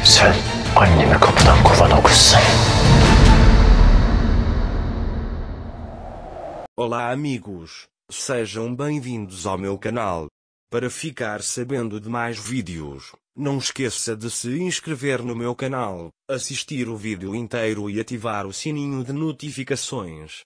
살 관님의 것보다 굽어놓고 있어. Olá amigos, sejam bem-vindos ao meu canal. Para ficar sabendo de mais vídeos, não esqueça de se inscrever no meu canal, assistir o vídeo inteiro e ativar o sininho de notificações.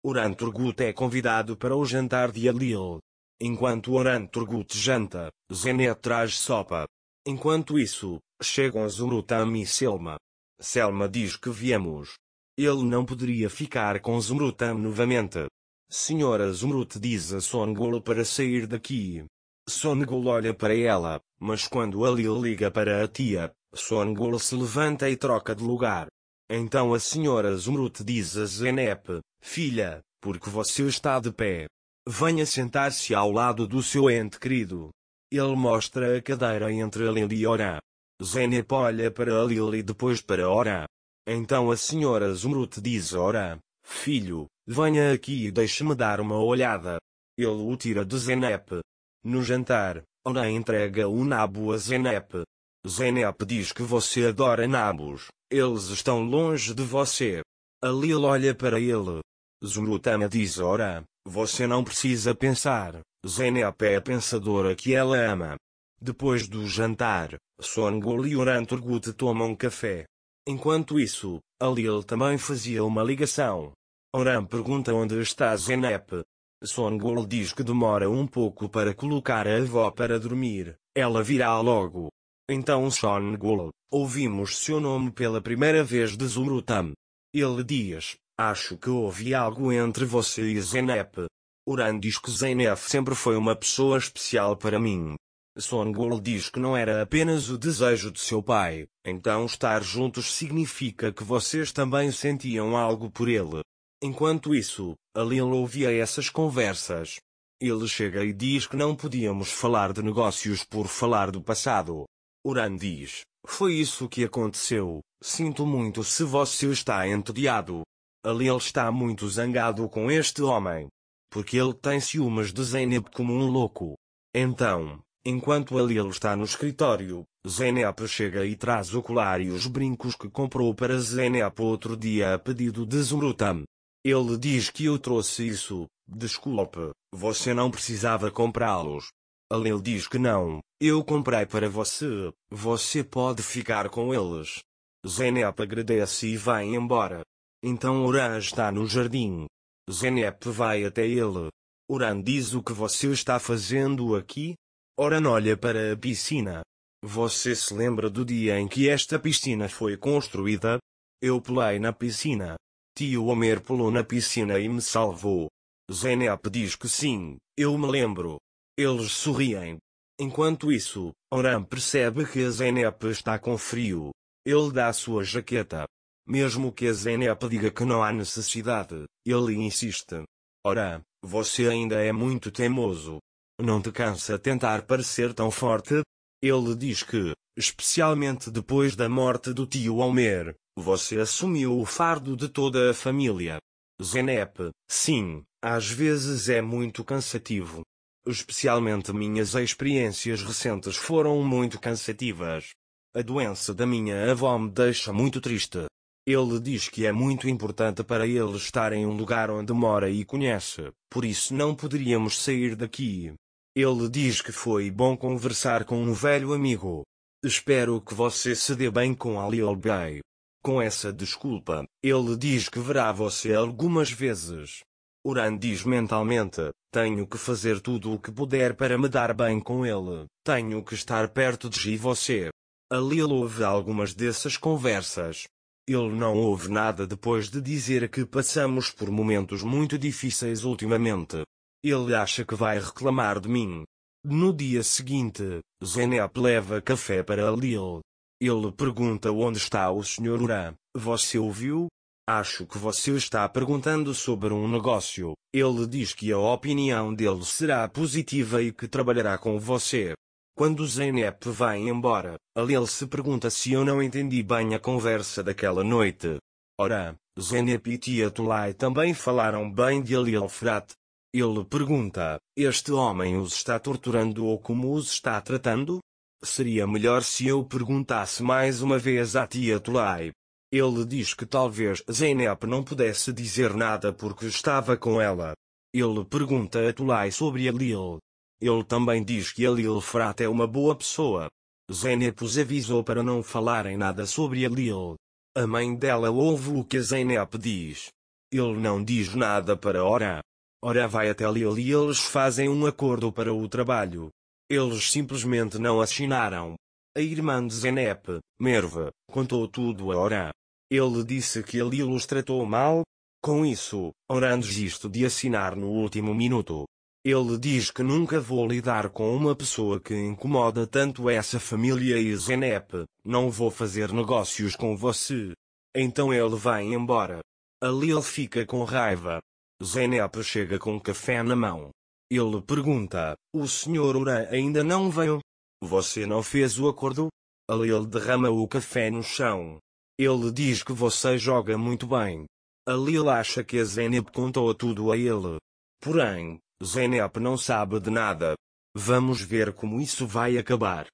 Oran Turgut é convidado para o jantar de Alil. Enquanto Oran Turgut janta, Zeynep traz sopa. Enquanto isso, chegam Zumrutam e Selma. Selma diz que viemos. Ele não poderia ficar com Zumrutam novamente. Senhora Zumrut diz a Songul para sair daqui. Songul olha para ela, mas quando Alil liga para a tia, Songul se levanta e troca de lugar. Então a senhora Zumrut diz a Zeynep, filha, porque você está de pé? Venha sentar-se ao lado do seu ente querido. Ele mostra a cadeira entre Alil e Oran. Zeynep olha para Alil e depois para Oran. Então a senhora Zumrut diz a Oran, filho, venha aqui e deixe-me dar uma olhada. Ele o tira de Zeynep. No jantar, Oran entrega um nabo a Zeynep. Zeynep diz que você adora nabos, eles estão longe de você. Alil olha para ele. Zumrutam diz a Oran, você não precisa pensar, Zeynep é a pensadora que ela ama. Depois do jantar, Songul e Oran Turgut tomam café. Enquanto isso, Alil também fazia uma ligação. Oran pergunta onde está Zeynep. Songul diz que demora um pouco para colocar a avó para dormir, ela virá logo. Então Songul, ouvimos seu nome pela primeira vez de Zumrutam. Ele diz, acho que houve algo entre você e Zeynep. Oran diz que Zeynep sempre foi uma pessoa especial para mim. Songul diz que não era apenas o desejo de seu pai, então estar juntos significa que vocês também sentiam algo por ele. Enquanto isso, Alil ouvia essas conversas. Ele chega e diz que não podíamos falar de negócios por falar do passado. Oran diz, foi isso que aconteceu, sinto muito se você está entediado. Alil está muito zangado com este homem. Porque ele tem ciúmes de Zeynep como um louco. Então, enquanto Alil está no escritório, Zeynep chega e traz o colar e os brincos que comprou para Zeynep outro dia a pedido de Zumrutam. Ele diz que eu trouxe isso, desculpe, você não precisava comprá-los. Alil diz que não, eu comprei para você, você pode ficar com eles. Zeynep agradece e vai embora. Então Oran está no jardim. Zeynep vai até ele. Oran diz o que você está fazendo aqui? Oran olha para a piscina. Você se lembra do dia em que esta piscina foi construída? Eu pulei na piscina. Tio Homer pulou na piscina e me salvou. Zeynep diz que sim, eu me lembro. Eles sorriem. Enquanto isso, Oran percebe que a Zeynep está com frio. Ele dá sua jaqueta. Mesmo que a Zeynep diga que não há necessidade, ele insiste. Oran, você ainda é muito teimoso. Não te cansa tentar parecer tão forte? Ele diz que, especialmente depois da morte do tio Homer, você assumiu o fardo de toda a família. Zeynep, sim, às vezes é muito cansativo. Especialmente minhas experiências recentes foram muito cansativas. A doença da minha avó me deixa muito triste. Ele diz que é muito importante para ele estar em um lugar onde mora e conhece, por isso não poderíamos sair daqui. Ele diz que foi bom conversar com um velho amigo. Espero que você se dê bem com Alil Bey. Com essa desculpa, ele diz que verá você algumas vezes. Oran diz mentalmente, tenho que fazer tudo o que puder para me dar bem com ele, tenho que estar perto de você. Alil ouve algumas dessas conversas. Ele não ouve nada depois de dizer que passamos por momentos muito difíceis ultimamente. Ele acha que vai reclamar de mim. No dia seguinte, Zeynep leva café para Alil. Ele pergunta onde está o Sr. Oran. Você ouviu? Acho que você está perguntando sobre um negócio. Ele diz que a opinião dele será positiva e que trabalhará com você. Quando Zeynep vai embora, Alil se pergunta se eu não entendi bem a conversa daquela noite. Ora, Zeynep e tia Tulay também falaram bem de Alil Frat. Ele pergunta, este homem os está torturando ou como os está tratando? Seria melhor se eu perguntasse mais uma vez à tia Tulay. Ele diz que talvez Zeynep não pudesse dizer nada porque estava com ela. Ele pergunta a Tulay sobre a Lil. Ele também diz que a Lil Frat é uma boa pessoa. Zeynep os avisou para não falarem nada sobre a Lil. A mãe dela ouve o que a Zeynep diz. Ele não diz nada para Ora. Ora vai até Lil e eles fazem um acordo para o trabalho. Eles simplesmente não assinaram. A irmã de Zeynep, Merve, contou tudo a Ora. Ele disse que a Lil os tratou mal. Com isso, Ora desiste de assinar no último minuto. Ele diz que nunca vou lidar com uma pessoa que incomoda tanto essa família e Zeynep, não vou fazer negócios com você. Então ele vai embora. A Lil fica com raiva. Zeynep chega com café na mão. Ele pergunta, o Sr. Ora ainda não veio? Você não fez o acordo? A Lil derrama o café no chão. Ele diz que você joga muito bem. A Lil acha que a Zeynep contou tudo a ele. Porém, Zeynep não sabe de nada. Vamos ver como isso vai acabar.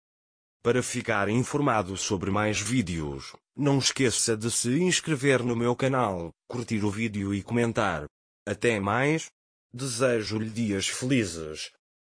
Para ficar informado sobre mais vídeos, não esqueça de se inscrever no meu canal, curtir o vídeo e comentar. Até mais. Desejo-lhe dias felizes.